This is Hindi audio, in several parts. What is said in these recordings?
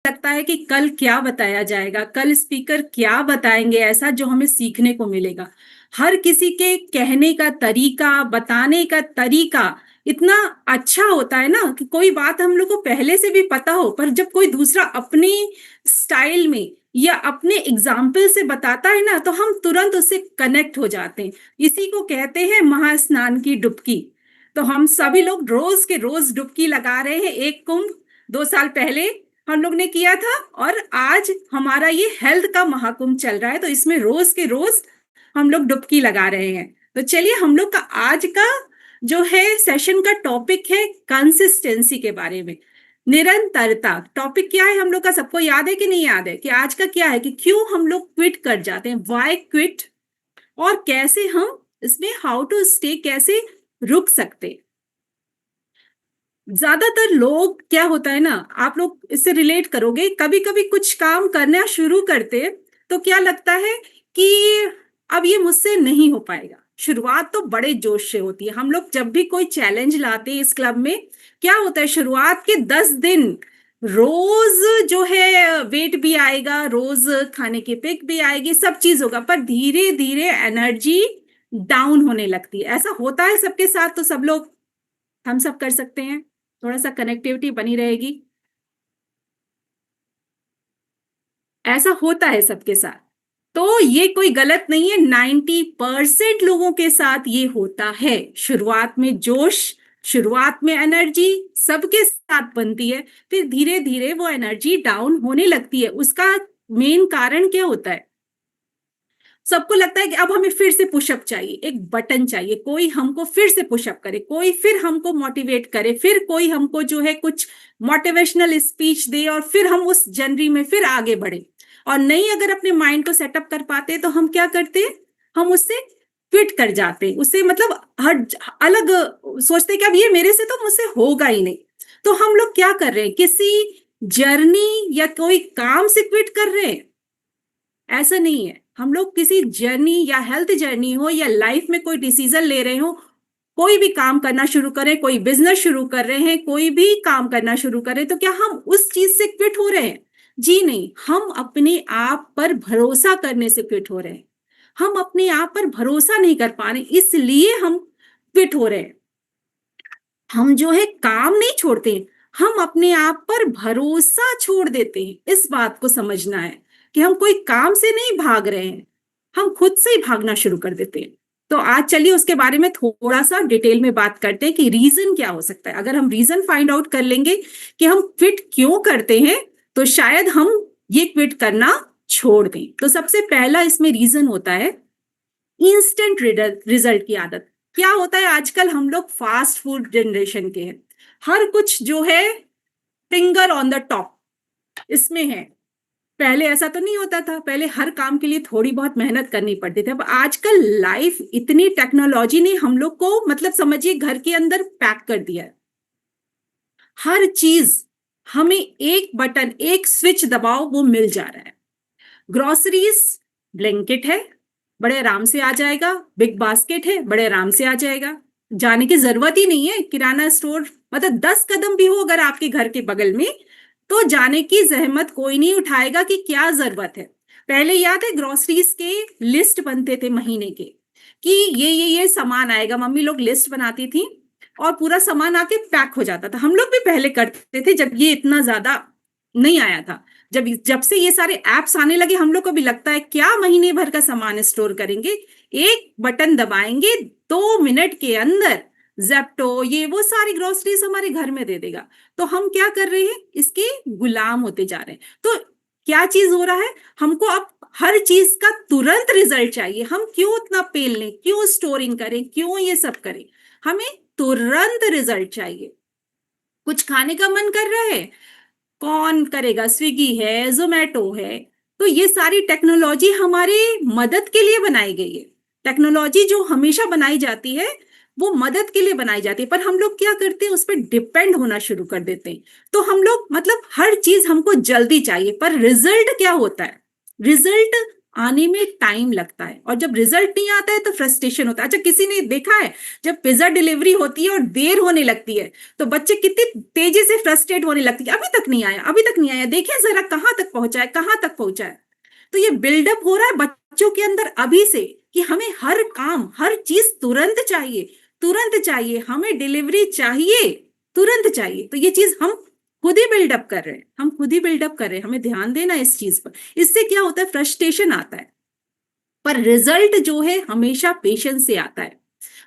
लगता है कि कल क्या बताया जाएगा, कल स्पीकर क्या बताएंगे ऐसा जो हमें सीखने को मिलेगा। हर किसी के कहने का तरीका, बताने का तरीका इतना अच्छा होता है ना कि कोई बात हम लोग को पहले से भी पता हो, पर जब कोई दूसरा अपनी स्टाइल में या अपने एग्जाम्पल से बताता है ना, तो हम तुरंत उससे कनेक्ट हो जाते हैं। इसी को कहते हैं महास्नान की डुबकी। तो हम सभी लोग रोज के रोज डुबकी लगा रहे हैं। एक कुंभ 2 साल पहले हम लोग ने किया था, और आज हमारा ये हेल्थ का महाकुंभ चल रहा है, तो इसमें रोज के रोज हम लोग डुबकी लगा रहे हैं। तो चलिए, हम लोग का आज का जो है सेशन का टॉपिक है कंसिस्टेंसी के बारे में, निरंतरता। टॉपिक क्या है हम लोग का, सबको याद है कि नहीं याद है कि आज का क्या है, कि क्यों हम लोग क्विट कर जाते हैं, व्हाई क्विट, और कैसे हम इसमें हाउ टू स्टे, कैसे रुक सकते। ज्यादातर लोग क्या होता है ना, आप लोग इससे रिलेट करोगे, कभी कभी कुछ काम करना शुरू करते तो क्या लगता है कि अब ये मुझसे नहीं हो पाएगा। शुरुआत तो बड़े जोश से होती है। हम लोग जब भी कोई चैलेंज लाते हैं इस क्लब में, क्या होता है, शुरुआत के 10 दिन रोज जो है वेट भी आएगा, रोज खाने की पिक भी आएगी, सब चीज होगा, पर धीरे धीरे एनर्जी डाउन होने लगती है। ऐसा होता है सबके साथ, तो सब लोग, हम सब कर सकते हैं, थोड़ा सा कनेक्टिविटी बनी रहेगी। ऐसा होता है सबके साथ, तो ये कोई गलत नहीं है। 90% लोगों के साथ ये होता है। शुरुआत में जोश, शुरुआत में एनर्जी सबके साथ बनती है, फिर धीरे धीरे वो एनर्जी डाउन होने लगती है। उसका मेन कारण क्या होता है, सबको लगता है कि अब हमें फिर से पुशअप चाहिए, एक बटन चाहिए, कोई हमको फिर से पुशअप करे, कोई फिर हमको मोटिवेट करे, फिर कोई हमको जो है कुछ मोटिवेशनल स्पीच दे, और फिर हम उस जनरी में फिर आगे बढ़े। और नहीं, अगर अपने माइंड को सेटअप कर पाते तो हम क्या करते हैं, हम उससे क्विट कर जाते, उससे मतलब हर अलग सोचते कि अब ये मेरे से तो मुझसे होगा ही नहीं। तो हम लोग क्या कर रहे हैं, किसी जर्नी या कोई काम से क्विट कर रहे हैं, ऐसा नहीं है। हम लोग किसी जर्नी, या हेल्थ जर्नी हो, या लाइफ में कोई डिसीजन ले रहे हो, कोई भी काम करना शुरू करें, कोई बिजनेस शुरू कर रहे हैं, कोई भी काम करना शुरू करें, तो क्या हम उस चीज से क्विट हो रहे हैं? जी नहीं, हम अपने आप पर भरोसा करने से क्विट हो रहे हैं। हम अपने आप पर भरोसा नहीं कर पा रहे, इसलिए हम क्विट हो रहे हैं। हम जो है काम नहीं छोड़ते, हम अपने आप पर भरोसा छोड़ देते हैं। इस बात को समझना है कि हम कोई काम से नहीं भाग रहे हैं, हम खुद से ही भागना शुरू कर देते हैं। तो आज चलिए उसके बारे में थोड़ा सा डिटेल में बात करते हैं कि रीजन क्या हो सकता है। अगर हम रीजन फाइंड आउट कर लेंगे कि हम क्विट क्यों करते हैं, तो शायद हम ये क्विट करना छोड़ दें। तो सबसे पहला इसमें रीजन होता है इंस्टेंट रिजल्ट की आदत। क्या होता है, आजकल हम लोग फास्ट फूड जनरेशन के हैं, हर कुछ जो है फिंगर ऑन द टॉप इसमें है। पहले ऐसा तो नहीं होता था, पहले हर काम के लिए थोड़ी बहुत मेहनत करनी पड़ती थी। अब आजकल लाइफ इतनी, टेक्नोलॉजी ने हम लोग को मतलब समझिए घर के अंदर पैक कर दिया है। हर चीज हमें एक बटन, एक स्विच दबाओ, वो मिल जा रहा है। ग्रोसरीज ब्लैंकेट है, बड़े आराम से आ जाएगा। बिग बास्केट है, बड़े आराम से आ जाएगा। जाने की जरूरत ही नहीं है। किराना स्टोर मतलब 10 कदम भी हो अगर आपके घर के बगल में, तो जाने की जहमत कोई नहीं उठाएगा कि क्या जरूरत है। पहले याद है ग्रोसरीज के लिस्ट बनते थे महीने के, कि ये सामान आएगा, मम्मी लोग लिस्ट बनाती थी और पूरा सामान आके पैक हो जाता था। हम लोग भी पहले करते थे जब ये इतना ज्यादा नहीं आया था। जब जब से ये सारे एप्स आने लगे, हम लोग को भी लगता है क्या महीने भर का सामान स्टोर करेंगे, एक बटन दबाएंगे, 2 मिनट के अंदर जेप्टो ये वो सारी ग्रोसरीज हमारे घर में दे देगा। तो हम क्या कर रहे हैं, इसके गुलाम होते जा रहे हैं। तो क्या चीज हो रहा है, हमको अब हर चीज का तुरंत रिजल्ट चाहिए। हम क्यों उतना पेल लें, क्यों स्टोरिंग करें, क्यों ये सब करें, हमें तुरंत रिजल्ट चाहिए। कुछ खाने का मन कर रहा है, कौन करेगा, स्विगी है, जोमेटो है। तो ये सारी टेक्नोलॉजी हमारे मदद के लिए बनाई गई है। टेक्नोलॉजी जो हमेशा बनाई जाती है वो मदद के लिए बनाई जाती है, पर हम लोग क्या करते हैं, उस पर डिपेंड होना शुरू कर देते हैं। तो हम लोग मतलब हर चीज हमको जल्दी चाहिए, पर रिजल्ट क्या होता है, रिजल्ट आने में टाइम लगता है, और जब रिजल्ट नहीं आता है तो फ्रस्ट्रेशन होता है। अच्छा, किसी ने देखा है जब पिज्जा डिलीवरी होती है और देर होने लगती है तो बच्चे कितनी तेजी से फ्रस्ट्रेट होने लगती है, अभी तक नहीं आया, अभी तक नहीं आया, देखिए जरा कहाँ तक पहुंचा है, कहाँ तक पहुंचा है। तो ये बिल्डअप हो रहा है बच्चों के अंदर अभी से कि हमें हर काम, हर चीज तुरंत चाहिए, तुरंत चाहिए, हमें डिलीवरी चाहिए, तुरंत चाहिए। तो ये चीज हम खुद ही बिल्डअप कर रहे हैं, हम खुद ही बिल्डअप कर रहे हैं, हमें ध्यान देना इस चीज पर। इससे क्या होता है, फ्रस्ट्रेशन आता है, पर रिजल्ट जो है हमेशा पेशेंस से आता है,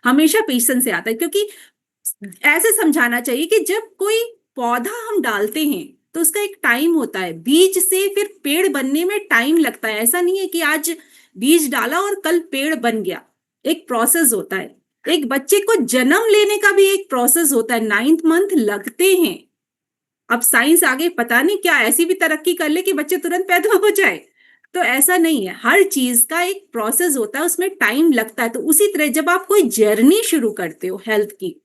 हमेशा पेशेंस से आता है। क्योंकि ऐसे समझाना चाहिए कि जब कोई पौधा हम डालते हैं तो उसका एक टाइम होता है, बीज से फिर पेड़ बनने में टाइम लगता है। ऐसा नहीं है कि आज बीज डाला और कल पेड़ बन गया, एक प्रोसेस होता है। एक बच्चे को जन्म लेने का भी एक प्रोसेस होता है, 9th मंथ लगते हैं। अब साइंस आगे पता नहीं क्या ऐसी भी तरक्की कर ले कि बच्चे तुरंत पैदा हो जाए, तो ऐसा नहीं है, हर चीज का एक प्रोसेस होता है, उसमें टाइम लगता है। तो उसी तरह जब आप कोई जर्नी शुरू करते हो हेल्थ की,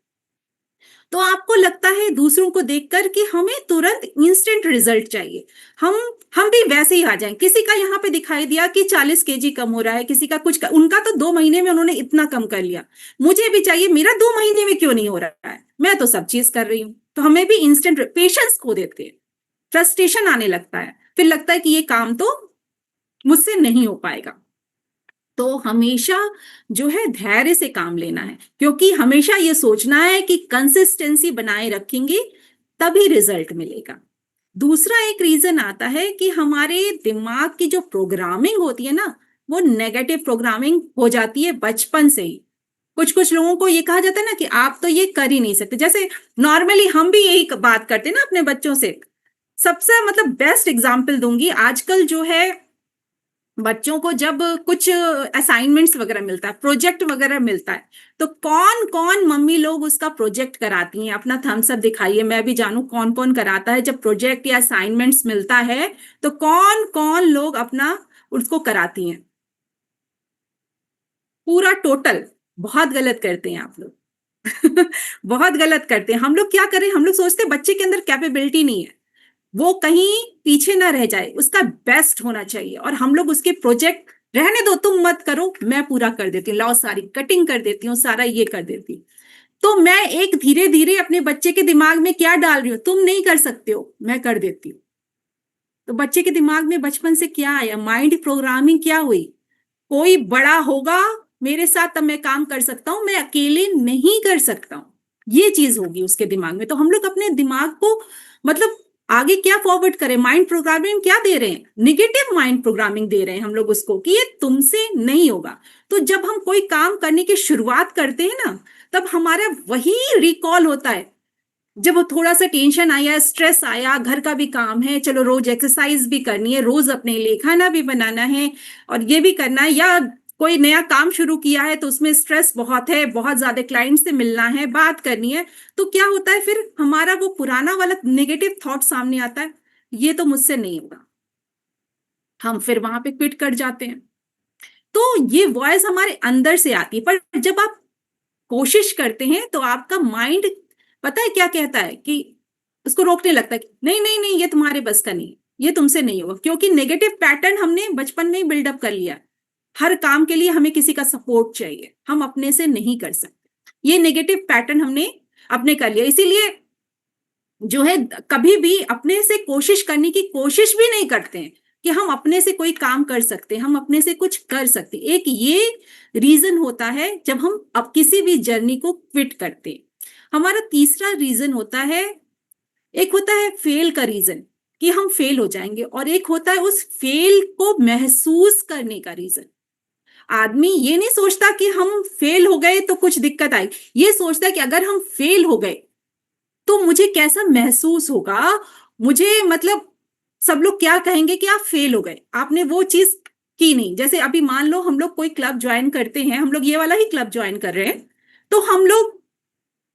तो आपको लगता है दूसरों को देखकर कि हमें तुरंत इंस्टेंट रिजल्ट चाहिए, हम हम भी वैसे ही आ जाएं। किसी का यहाँ पे दिखाई दिया कि 40 kg कम हो रहा है, किसी का कुछ उनका तो 2 महीने में उन्होंने इतना कम कर लिया, मुझे भी चाहिए, मेरा 2 महीने में क्यों नहीं हो रहा है, मैं तो सब चीज कर रही हूँ। तो हमें भी इंस्टेंट पेशेंस खो देते हैं, फ्रस्ट्रेशन आने लगता है, फिर लगता है कि ये काम तो मुझसे नहीं हो पाएगा। तो हमेशा जो है धैर्य से काम लेना है, क्योंकि हमेशा ये सोचना है कि कंसिस्टेंसी बनाए रखेंगे तभी रिजल्ट मिलेगा। दूसरा एक रीजन आता है कि हमारे दिमाग की जो प्रोग्रामिंग होती है ना, वो नेगेटिव प्रोग्रामिंग हो जाती है बचपन से ही। कुछ कुछ लोगों को ये कहा जाता है ना कि आप तो ये कर ही नहीं सकते, जैसे नॉर्मली हम भी यही बात करते हैं ना अपने बच्चों से। सबसे मतलब बेस्ट एग्जांपल दूंगी, आजकल जो है बच्चों को जब कुछ असाइनमेंट्स वगैरह मिलता है, प्रोजेक्ट वगैरह मिलता है, तो कौन कौन मम्मी लोग उसका प्रोजेक्ट कराती हैं, अपना थम्स अप दिखाइए, मैं भी जानू कौन कौन कराता है। जब प्रोजेक्ट या असाइनमेंट्स मिलता है तो कौन कौन लोग अपना उसको कराती हैं, पूरा टोटल। बहुत गलत करते हैं आप लोग। बहुत गलत करते हैं। हम लोग क्या करें, हम लोग सोचते हैं बच्चे के अंदर कैपेबिलिटी नहीं है, वो कहीं पीछे ना रह जाए, उसका बेस्ट होना चाहिए, और हम लोग उसके प्रोजेक्ट रहने दो, तुम मत करो, मैं पूरा कर देती हूँ, लाओ सारी कटिंग कर देती हूँ, सारा ये कर देती हूँ। तो मैं एक धीरे धीरे अपने बच्चे के दिमाग में क्या डाल रही हूँ, तुम नहीं कर सकते हो, मैं कर देती हूँ। तो बच्चे के दिमाग में बचपन से क्या आया, माइंड प्रोग्रामिंग क्या हुई, कोई बड़ा होगा मेरे साथ तब मैं काम कर सकता हूं, मैं अकेले नहीं कर सकता हूं, ये चीज होगी उसके दिमाग में। तो हम लोग अपने दिमाग को मतलब आगे क्या फॉरवर्ड करें, माइंड प्रोग्रामिंग क्या दे रहे हैं, निगेटिव माइंड प्रोग्रामिंग दे रहे हैं हम लोग उसको कि ये तुमसे नहीं होगा। तो जब हम कोई काम करने की शुरुआत करते हैं ना, तब हमारा वही रिकॉल होता है। जब वो थोड़ा सा टेंशन आया, स्ट्रेस आया, घर का भी काम है, चलो रोज एक्सरसाइज भी करनी है, रोज अपने लिए खाना भी बनाना है और ये भी करना है, या कोई नया काम शुरू किया है तो उसमें स्ट्रेस बहुत है, बहुत ज्यादा क्लाइंट से मिलना है, बात करनी है, तो क्या होता है फिर हमारा वो पुराना वाला नेगेटिव थॉट सामने आता है, ये तो मुझसे नहीं होगा, हम फिर वहां पे क्विट कर जाते हैं। तो ये वॉइस हमारे अंदर से आती है, पर जब आप कोशिश करते हैं तो आपका माइंड पता है क्या कहता है कि उसको रोकने लगता है कि नहीं नहीं नहीं, ये तुम्हारे बस का नहीं, ये तुमसे नहीं होगा, क्योंकि नेगेटिव पैटर्न हमने बचपन में ही बिल्डअप कर लिया। हर काम के लिए हमें किसी का सपोर्ट चाहिए, हम अपने से नहीं कर सकते, ये नेगेटिव पैटर्न हमने अपने कर लिया। इसीलिए जो है कभी भी अपने से कोशिश करने की कोशिश भी नहीं करते हैं कि हम अपने से कोई काम कर सकते हैं, हम अपने से कुछ कर सकते हैं। एक ये रीजन होता है जब हम अब किसी भी जर्नी को क्विट करते हैं। हमारा तीसरा रीजन होता है, एक होता है फेल का रीजन कि हम फेल हो जाएंगे, और एक होता है उस फेल को महसूस करने का रीजन। आदमी ये नहीं सोचता कि हम फेल हो गए तो कुछ दिक्कत आई, ये सोचता है कि अगर हम फेल हो गए तो मुझे कैसा महसूस होगा, मुझे मतलब सब लोग क्या कहेंगे कि आप फेल हो गए, आपने वो चीज की नहीं। जैसे अभी मान लो हम लोग कोई क्लब ज्वाइन करते हैं, हम लोग ये वाला ही क्लब ज्वाइन कर रहे हैं, तो हम लोग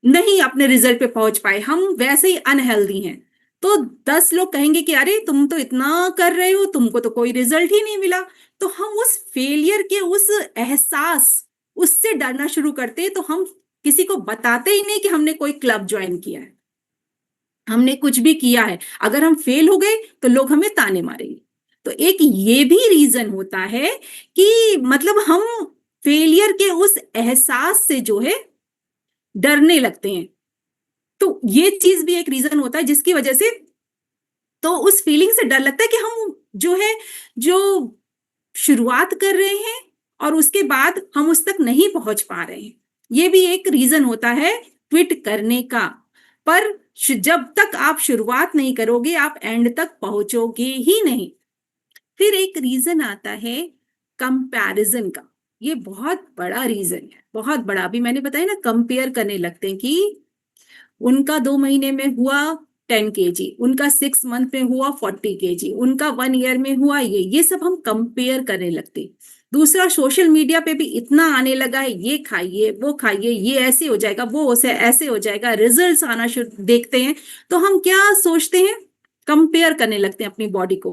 नहीं अपने रिजल्ट पे पहुंच पाए, हम वैसे ही अनहेल्दी हैं, तो 10 लोग कहेंगे कि अरे तुम तो इतना कर रहे हो, तुमको तो कोई रिजल्ट ही नहीं मिला। तो हम उस फेलियर के उस एहसास उससे डरना शुरू करते हैं, तो हम किसी को बताते ही नहीं कि हमने कोई क्लब ज्वाइन किया है, हमने कुछ भी किया है। अगर हम फेल हो गए तो लोग हमें ताने मारेंगे, तो एक ये भी रीजन होता है कि मतलब हम फेलियर के उस एहसास से जो है डरने लगते हैं। तो ये चीज भी एक रीजन होता है जिसकी वजह से तो उस फीलिंग से डर लगता है कि हम जो है जो शुरुआत कर रहे हैं और उसके बाद हम उस तक नहीं पहुंच पा रहे हैं। ये भी एक रीजन होता है क्विट करने का। पर जब तक आप शुरुआत नहीं करोगे आप एंड तक पहुंचोगे ही नहीं। फिर एक रीजन आता है कंपैरिजन का। ये बहुत बड़ा रीजन है, बहुत बड़ा। अभी मैंने बताया ना, कंपेयर करने लगते हैं कि उनका 2 महीने में हुआ 10 kg, उनका 6 मंथ में हुआ 40 kg, उनका 1 ईयर में हुआ ये सब हम कंपेयर करने लगते। दूसरा, सोशल मीडिया पे भी इतना आने लगा है, ये खाइए वो खाइए, ये ऐसे हो जाएगा, वो उसे ऐसे हो जाएगा, रिजल्ट्स आना शुरू देखते हैं तो हम क्या सोचते हैं, कंपेयर करने लगते हैं अपनी बॉडी को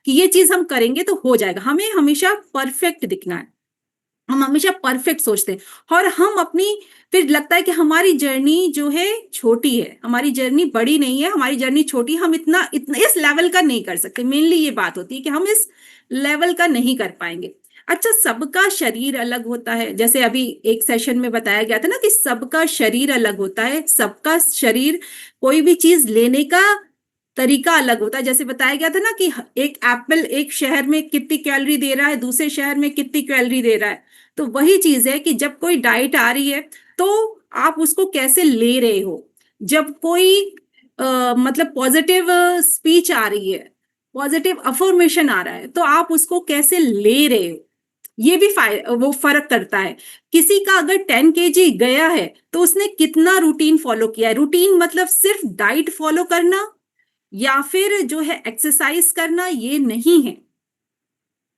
कि ये चीज हम करेंगे तो हो जाएगा। हमें हमेशा परफेक्ट दिखना है, हम हमेशा परफेक्ट सोचते हैं। और हम अपनी फिर लगता है कि हमारी जर्नी जो है छोटी है, हमारी जर्नी बड़ी नहीं है, हमारी जर्नी छोटी, हम इतना इतना इस लेवल का नहीं कर सकते। मेनली ये बात होती है कि हम इस लेवल का नहीं कर पाएंगे। अच्छा, सबका शरीर अलग होता है। जैसे अभी एक सेशन में बताया गया था ना कि सबका शरीर अलग होता है, सबका शरीर कोई भी चीज लेने का तरीका अलग होता है। जैसे बताया गया था ना कि एक एप्पल एक शहर में कितनी कैलोरी दे रहा है, दूसरे शहर में कितनी कैलोरी दे रहा है। तो वही चीज है कि जब कोई डाइट आ रही है तो आप उसको कैसे ले रहे हो। जब कोई मतलब पॉजिटिव स्पीच आ रही है, पॉजिटिव अफर्मेशन आ रहा है, तो आप उसको कैसे ले रहे हो, ये भी वो फर्क करता है। किसी का अगर 10 kg गया है तो उसने कितना रूटीन फॉलो किया है। रूटीन मतलब सिर्फ डाइट फॉलो करना या फिर जो है एक्सरसाइज करना, ये नहीं है।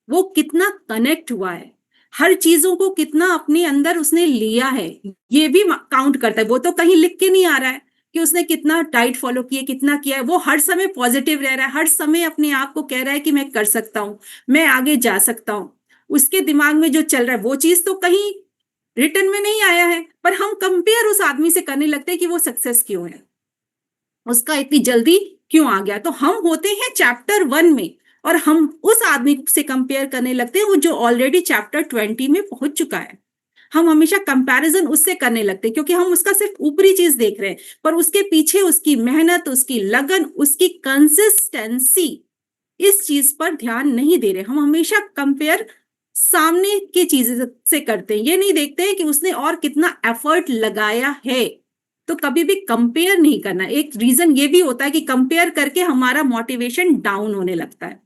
वो कितना कनेक्ट हुआ है, हर चीजों को कितना अपने अंदर उसने लिया है, ये भी काउंट करता है। वो तो कहीं लिख के नहीं आ रहा है कि उसने कितना डाइट फॉलो किया, कितना किया है। वो हर समय पॉजिटिव रह रहा है, हर समय अपने आप को कह रहा है कि मैं कर सकता हूं, मैं आगे जा सकता हूं। उसके दिमाग में जो चल रहा है वो चीज तो कहीं रिटर्न में नहीं आया है, पर हम कंपेयर उस आदमी से करने लगते हैं कि वो सक्सेस क्यों है, उसका इतनी जल्दी क्यों आ गया। तो हम होते हैं चैप्टर 1 में और हम उस आदमी से कंपेयर करने लगते हैं वो जो ऑलरेडी चैप्टर 20 में पहुंच चुका है। हम हमेशा कंपैरिजन उससे करने लगते हैं क्योंकि हम उसका सिर्फ ऊपरी चीज देख रहे हैं, पर उसके पीछे उसकी मेहनत, उसकी लगन, उसकी कंसिस्टेंसी, इस चीज पर ध्यान नहीं दे रहे। हम हमेशा कंपेयर सामने की चीज से करते हैं, ये नहीं देखते हैं कि उसने और कितना एफर्ट लगाया है। तो कभी भी कंपेयर नहीं करना। एक रीजन ये भी होता है कि कंपेयर करके हमारा मोटिवेशन डाउन होने लगता है,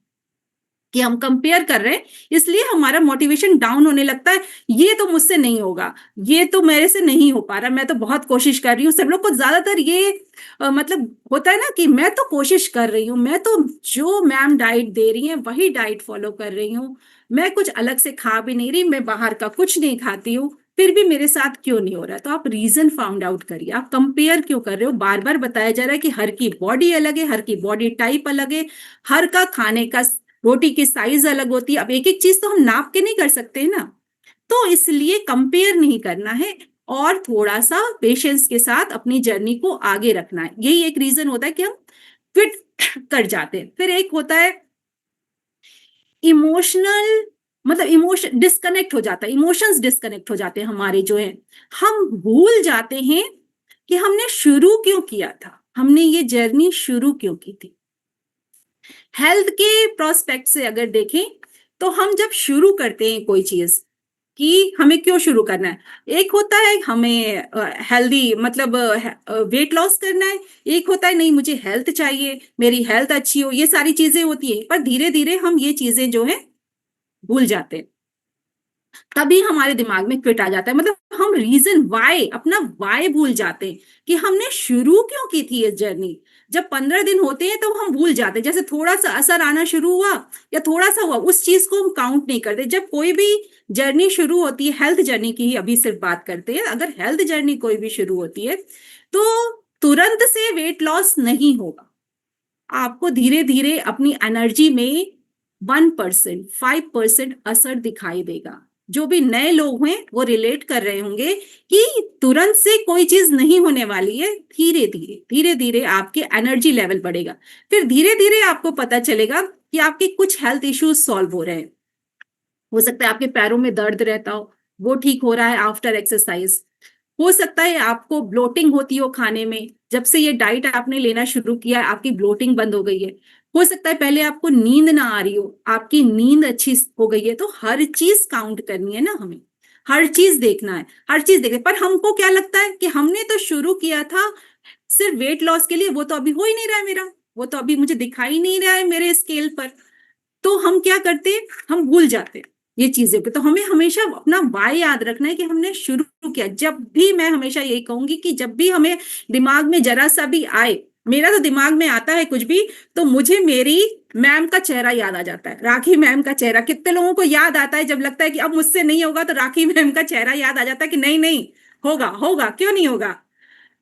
कि हम कंपेयर कर रहे हैं इसलिए हमारा मोटिवेशन डाउन होने लगता है। ये तो मुझसे नहीं होगा, ये तो मेरे से नहीं हो पा रहा, मैं तो बहुत कोशिश कर रही हूँ। सब लोग को ज्यादातर ये मतलब होता है ना कि मैं तो कोशिश कर रही हूँ, मैं तो जो मैम डाइट दे रही है वही डाइट फॉलो कर रही हूँ, मैं कुछ अलग से खा भी नहीं रही, मैं बाहर का कुछ नहीं खाती हूँ, फिर भी मेरे साथ क्यों नहीं हो रहा। तो आप रीजन फाउंड आउट करिए, आप कंपेयर क्यों कर रहे हो। बार बार बताया जा रहा है कि हर की बॉडी अलग है, हर की बॉडी टाइप अलग है, हर का खाने का, रोटी की साइज अलग होती है। अब एक एक चीज तो हम नाप के नहीं कर सकते ना, तो इसलिए कंपेयर नहीं करना है और थोड़ा सा पेशेंस के साथ अपनी जर्नी को आगे रखना है। यही एक रीजन होता है कि हम क्विट कर जाते हैं। फिर एक होता है इमोशनल, मतलब इमोशन डिस्कनेक्ट हो जाता है, इमोशंस डिस्कनेक्ट हो जाते हैं हमारे जो है। हम भूल जाते हैं कि हमने शुरू क्यों किया था, हमने ये जर्नी शुरू क्यों की थी। हेल्थ के प्रोस्पेक्ट से अगर देखें तो हम जब शुरू करते हैं कोई चीज कि हमें क्यों शुरू करना है, एक होता है हमें हेल्दी मतलब वेट लॉस करना है, एक होता है नहीं मुझे हेल्थ चाहिए, मेरी हेल्थ अच्छी हो, ये सारी चीजें होती है। पर धीरे धीरे हम ये चीजें जो है भूल जाते हैं, तभी हमारे दिमाग में क्विट आ जाता है। मतलब हम रीजन वाई, अपना वाई भूल जाते हैं कि हमने शुरू क्यों की थी ये जर्नी। जब 15 दिन होते हैं तो हम भूल जाते हैं, जैसे थोड़ा सा असर आना शुरू हुआ या थोड़ा सा हुआ, उस चीज को हम काउंट नहीं करते। जब कोई भी जर्नी शुरू होती है, हेल्थ जर्नी की ही अभी सिर्फ बात करते हैं, अगर हेल्थ जर्नी कोई भी शुरू होती है तो तुरंत से वेट लॉस नहीं होगा। आपको धीरे धीरे अपनी एनर्जी में 1%, 5% असर दिखाई देगा। जो भी नए लोग हैं वो रिलेट कर रहे होंगे कि तुरंत से कोई चीज नहीं होने वाली है, धीरे धीरे आपके एनर्जी लेवल बढ़ेगा। फिर धीरे धीरे आपको पता चलेगा कि आपके कुछ हेल्थ इश्यूज सॉल्व हो रहे हैं। हो सकता है आपके पैरों में दर्द रहता हो, वो ठीक हो रहा है आफ्टर एक्सरसाइज। हो सकता है आपको ब्लोटिंग होती हो खाने में, जब से ये डाइट आपने लेना शुरू किया है आपकी ब्लोटिंग बंद हो गई है। हो सकता है पहले आपको नींद ना आ रही हो, आपकी नींद अच्छी हो गई है। तो हर चीज काउंट करनी है ना हमें, हर चीज देखना है, हर चीज देखना है। पर हमको क्या लगता है कि हमने तो शुरू किया था सिर्फ वेट लॉस के लिए, वो तो अभी हो ही नहीं रहा है मेरा, वो तो अभी मुझे दिखाई नहीं रहा है मेरे स्केल पर। तो हम क्या करते हैं, हम भूल जाते हैं ये चीजें पे। तो हमें हमेशा अपना वाई याद रखना है कि हमने शुरू किया। जब भी मैं हमेशा यही कहूंगी कि जब भी हमें दिमाग में जरा सा भी आए, मेरा तो दिमाग में आता है कुछ भी, तो मुझे मेरी मैम का चेहरा याद आ जाता है, राखी मैम का चेहरा। कितने लोगों को याद आता है, जब लगता है कि अब मुझसे नहीं होगा तो राखी मैम का चेहरा याद आ जाता है कि नहीं नहीं, होगा होगा, क्यों नहीं होगा।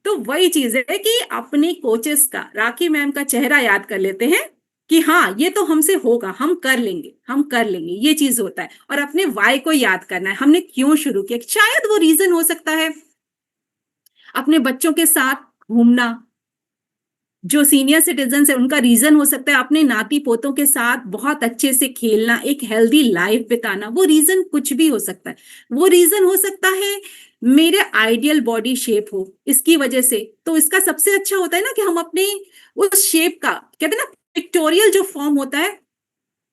तो वही चीज है कि अपने कोचेस का, राखी मैम का चेहरा याद कर लेते हैं कि हाँ ये तो हमसे होगा, हम कर लेंगे, हम कर लेंगे, ये चीज होता है। और अपने वाई को याद करना है, हमने क्यों शुरू किया। शायद वो रीजन हो सकता है अपने बच्चों के साथ घूमना, जो सीनियर सिटीजन है उनका रीजन हो सकता है अपने नाती पोतों के साथ बहुत अच्छे से खेलना, एक हेल्दी लाइफ बिताना। वो रीजन कुछ भी हो सकता है। वो रीजन हो सकता है मेरे आइडियल बॉडी शेप हो, इसकी वजह से। तो इसका सबसे अच्छा होता है ना कि हम अपने उस शेप का, कहते हैं ना पिक्टोरियल जो फॉर्म होता है,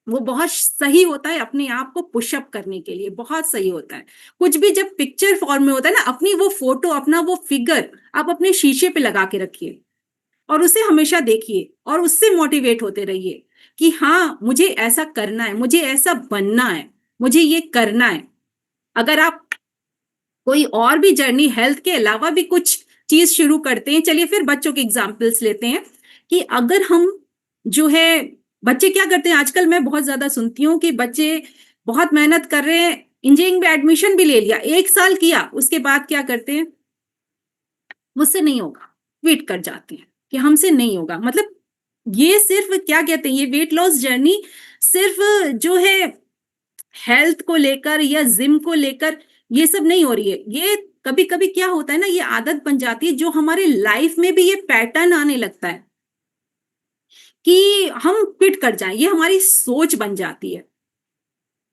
वो बहुत सही होता है अपने आप को पुशअप करने के लिए, बहुत सही होता है। कुछ भी जब पिक्चर फॉर्म में होता है ना, अपनी वो फोटो, अपना वो फिगर आप अपने शीशे पे लगा के रखिए और उसे हमेशा देखिए और उससे मोटिवेट होते रहिए कि हाँ मुझे ऐसा करना है, मुझे ऐसा बनना है, मुझे ये करना है। अगर आप कोई और भी जर्नी हेल्थ के अलावा भी कुछ चीज शुरू करते हैं, चलिए फिर बच्चों के एग्जाम्पल्स लेते हैं कि अगर हम जो है, बच्चे क्या करते हैं आजकल, मैं बहुत ज्यादा सुनती हूँ कि बच्चे बहुत मेहनत कर रहे हैं, इंजीनियरिंग में एडमिशन भी ले लिया, 1 साल किया, उसके बाद क्या करते हैं, मुझसे नहीं होगा, क्विट कर जाते हैं कि हमसे नहीं होगा। मतलब ये सिर्फ क्या कहते हैं, ये वेट लॉस जर्नी सिर्फ जो है हेल्थ को लेकर या जिम को लेकर ये सब नहीं हो रही है। ये कभी कभी क्या होता है ना, ये आदत बन जाती है, जो हमारे लाइफ में भी ये पैटर्न आने लगता है कि हम क्विट कर जाएं, ये हमारी सोच बन जाती है।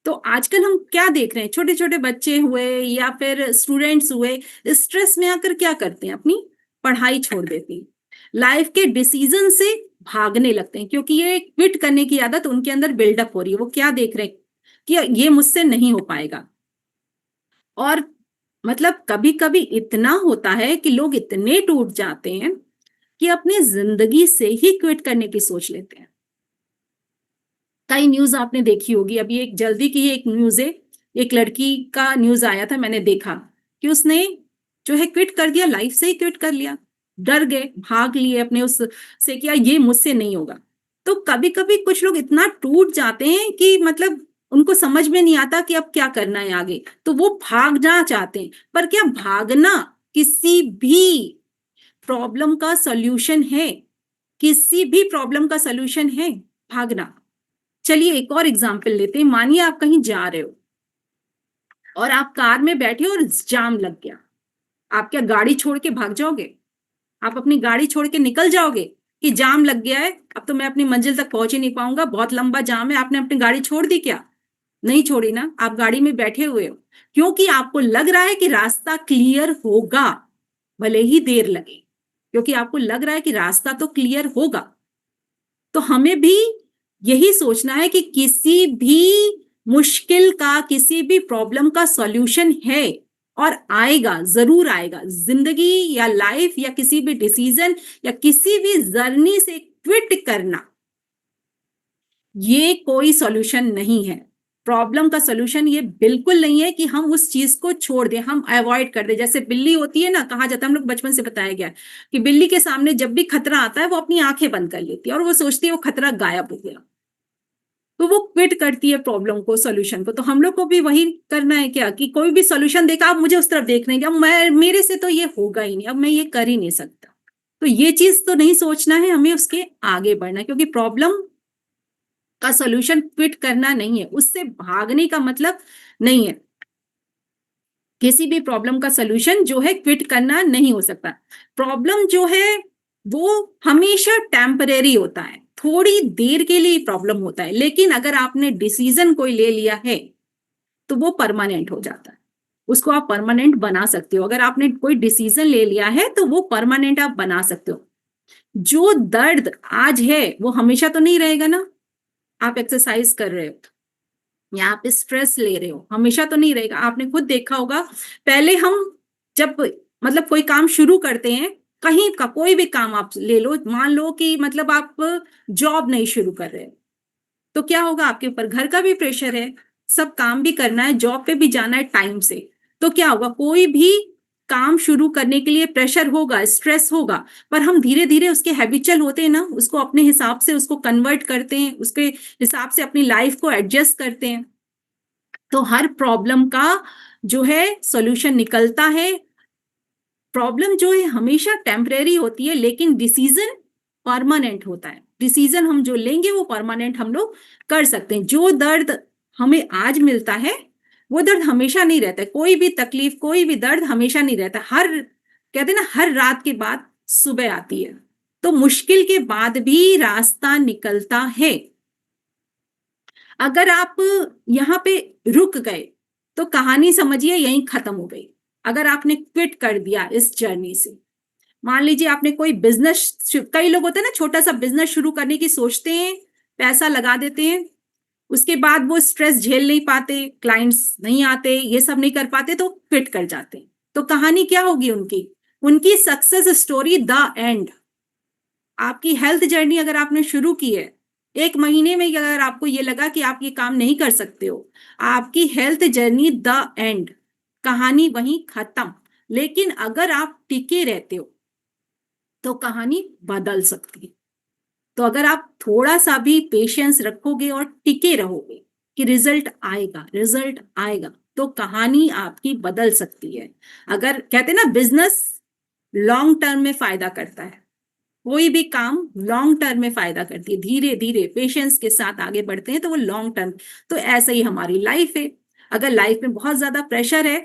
तो आजकल हम क्या देख रहे हैं, छोटे छोटे बच्चे हुए या फिर स्टूडेंट्स हुए, स्ट्रेस में आकर क्या करते हैं, अपनी पढ़ाई छोड़ देते हैं, लाइफ के डिसीजन से भागने लगते हैं, क्योंकि ये क्विट करने की आदत उनके अंदर बिल्डअप हो रही है। वो क्या देख रहे हैं कि ये मुझसे नहीं हो पाएगा। और मतलब कभी कभी इतना होता है कि लोग इतने टूट जाते हैं कि अपनी जिंदगी से ही क्विट करने की सोच लेते हैं। कई न्यूज आपने देखी होगी, अभी एक जल्दी की एक न्यूज है, एक लड़की का न्यूज आया था, मैंने देखा कि उसने जो है क्विट कर दिया, लाइफ से ही क्विट कर लिया। डर गए, भाग लिए अपने उस से, किया ये मुझसे नहीं होगा। तो कभी कभी कुछ लोग इतना टूट जाते हैं कि मतलब उनको समझ में नहीं आता कि अब क्या करना है आगे, तो वो भागना चाहते हैं। पर क्या भागना किसी भी प्रॉब्लम का सॉल्यूशन है? किसी भी प्रॉब्लम का सॉल्यूशन है भागना? चलिए एक और एग्जाम्पल लेते हैं। मानिए आप कहीं जा रहे हो और आप कार में बैठे हो और जाम लग गया, आप क्या गाड़ी छोड़ के भाग जाओगे? आप अपनी गाड़ी छोड़ के निकल जाओगे कि जाम लग गया है, अब तो मैं अपनी मंजिल तक पहुंच ही नहीं पाऊंगा, बहुत लंबा जाम है, आपने अपनी गाड़ी छोड़ दी क्या? नहीं छोड़ी ना, आप गाड़ी में बैठे हुए हो क्योंकि आपको लग रहा है कि रास्ता क्लियर होगा, भले ही देर लगे, क्योंकि आपको लग रहा है कि रास्ता तो क्लियर होगा। तो हमें भी यही सोचना है कि किसी भी मुश्किल का, किसी भी प्रॉब्लम का सॉल्यूशन है और आएगा, जरूर आएगा। जिंदगी या लाइफ या किसी भी डिसीजन या किसी भी जर्नी से क्विट करना ये कोई सॉल्यूशन नहीं है। प्रॉब्लम का सॉल्यूशन ये बिल्कुल नहीं है कि हम उस चीज को छोड़ दें, हम अवॉइड कर दें। जैसे बिल्ली होती है ना, कहा जाता है, हम लोग बचपन से बताया गया है कि बिल्ली के सामने जब भी खतरा आता है वो अपनी आंखें बंद कर लेती है और वो सोचती है वो खतरा गायब हो गया, तो वो क्विट करती है प्रॉब्लम को, सॉल्यूशन को। तो हम लोग को भी वही करना है क्या कि कोई भी सॉल्यूशन देखा, अब मुझे उस तरफ देखना है कि अब मैं, मेरे से तो ये होगा ही नहीं, अब मैं ये कर ही नहीं सकता। तो ये चीज तो नहीं सोचना है, हमें उसके आगे बढ़ना है, क्योंकि प्रॉब्लम का सॉल्यूशन क्विट करना नहीं है, उससे भागने का मतलब नहीं है। किसी भी प्रॉब्लम का सॉल्यूशन जो है क्विट करना नहीं हो सकता। प्रॉब्लम जो है वो हमेशा टेम्परेरी होता है, थोड़ी देर के लिए प्रॉब्लम होता है, लेकिन अगर आपने डिसीजन कोई ले लिया है तो वो परमानेंट हो जाता है, उसको आप परमानेंट बना सकते हो। अगर आपने कोई डिसीजन ले लिया है तो वो परमानेंट आप बना सकते हो। जो दर्द आज है वो हमेशा तो नहीं रहेगा ना। आप एक्सरसाइज कर रहे हो या आप स्ट्रेस ले रहे हो, हमेशा तो नहीं रहेगा। आपने खुद देखा होगा, पहले हम जब मतलब कोई काम शुरू करते हैं, कहीं का कोई भी काम आप ले लो, मान लो कि मतलब आप जॉब नहीं शुरू कर रहे हो, तो क्या होगा, आपके ऊपर घर का भी प्रेशर है, सब काम भी करना है, जॉब पे भी जाना है टाइम से। तो क्या होगा, कोई भी काम शुरू करने के लिए प्रेशर होगा, स्ट्रेस होगा, पर हम धीरे धीरे उसके हैबिचुअल होते हैं ना, उसको अपने हिसाब से उसको कन्वर्ट करते हैं, उसके हिसाब से अपनी लाइफ को एडजस्ट करते हैं, तो हर प्रॉब्लम का जो है सॉल्यूशन निकलता है। प्रॉब्लम जो है हमेशा टेम्परेरी होती है, लेकिन डिसीजन परमानेंट होता है। डिसीजन हम जो लेंगे वो परमानेंट हम लोग कर सकते हैं। जो दर्द हमें आज मिलता है वो दर्द हमेशा नहीं रहता है। कोई भी तकलीफ, कोई भी दर्द हमेशा नहीं रहता। हर कहते हैं ना, हर रात के बाद सुबह आती है, तो मुश्किल के बाद भी रास्ता निकलता है। अगर आप यहाँ पे रुक गए तो कहानी समझिए यहीं खत्म हो गई। अगर आपने क्विट कर दिया इस जर्नी से, मान लीजिए आपने कोई बिजनेस, कई लोग होते हैं ना छोटा सा बिजनेस शुरू करने की सोचते हैं, पैसा लगा देते हैं, उसके बाद वो स्ट्रेस झेल नहीं पाते, क्लाइंट्स नहीं आते, ये सब नहीं कर पाते, तो क्विट कर जाते हैं। तो कहानी क्या होगी उनकी? उनकी सक्सेस स्टोरी द एंड। आपकी हेल्थ जर्नी अगर आपने शुरू की है, 1 महीने में अगर आपको ये लगा कि आप ये काम नहीं कर सकते हो, आपकी हेल्थ जर्नी द एंड, कहानी वहीं खत्म। लेकिन अगर आप टिके रहते हो तो कहानी बदल सकती है। तो अगर आप थोड़ा सा भी पेशेंस रखोगे और टिके रहोगे कि रिजल्ट आएगा, रिजल्ट आएगा, तो कहानी आपकी बदल सकती है। अगर कहते हैं ना, बिजनेस लॉन्ग टर्म में फायदा करता है, कोई भी काम लॉन्ग टर्म में फायदा करती है, धीरे धीरे पेशेंस के साथ आगे बढ़ते हैं तो वो लॉन्ग टर्म। तो ऐसा ही हमारी लाइफ है। अगर लाइफ में बहुत ज्यादा प्रेशर है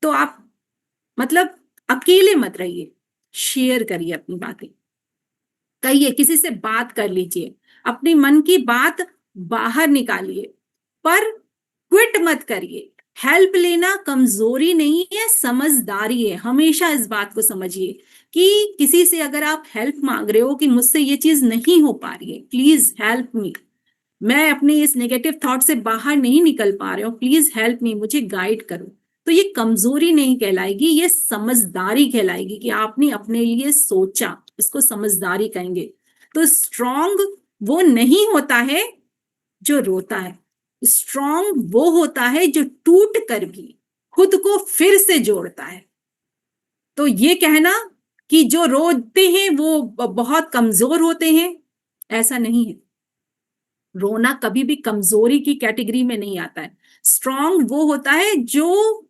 तो आप मतलब अकेले मत रहिए, शेयर करिए अपनी बातें, कहिए, किसी से बात कर लीजिए, अपनी मन की बात बाहर निकालिए, पर क्विट मत करिए। हेल्प लेना कमजोरी नहीं है, समझदारी है। हमेशा इस बात को समझिए कि किसी से अगर आप हेल्प मांग रहे हो कि मुझसे ये चीज नहीं हो पा रही है, प्लीज हेल्प मी, मैं अपने इस नेगेटिव थॉट से बाहर नहीं निकल पा रहे हो, प्लीज हेल्प मी, मुझे गाइड करो, तो ये कमजोरी नहीं कहलाएगी, ये समझदारी कहलाएगी कि आपने अपने लिए सोचा, इसको समझदारी कहेंगे। तो स्ट्रॉन्ग वो नहीं होता है जो रोता है, स्ट्रॉन्ग वो होता है जो टूट कर भी खुद को फिर से जोड़ता है। तो ये कहना कि जो रोते हैं वो बहुत कमजोर होते हैं, ऐसा नहीं है। रोना कभी भी कमजोरी की कैटेगरी में नहीं आता है। स्ट्रॉन्ग वो होता है जो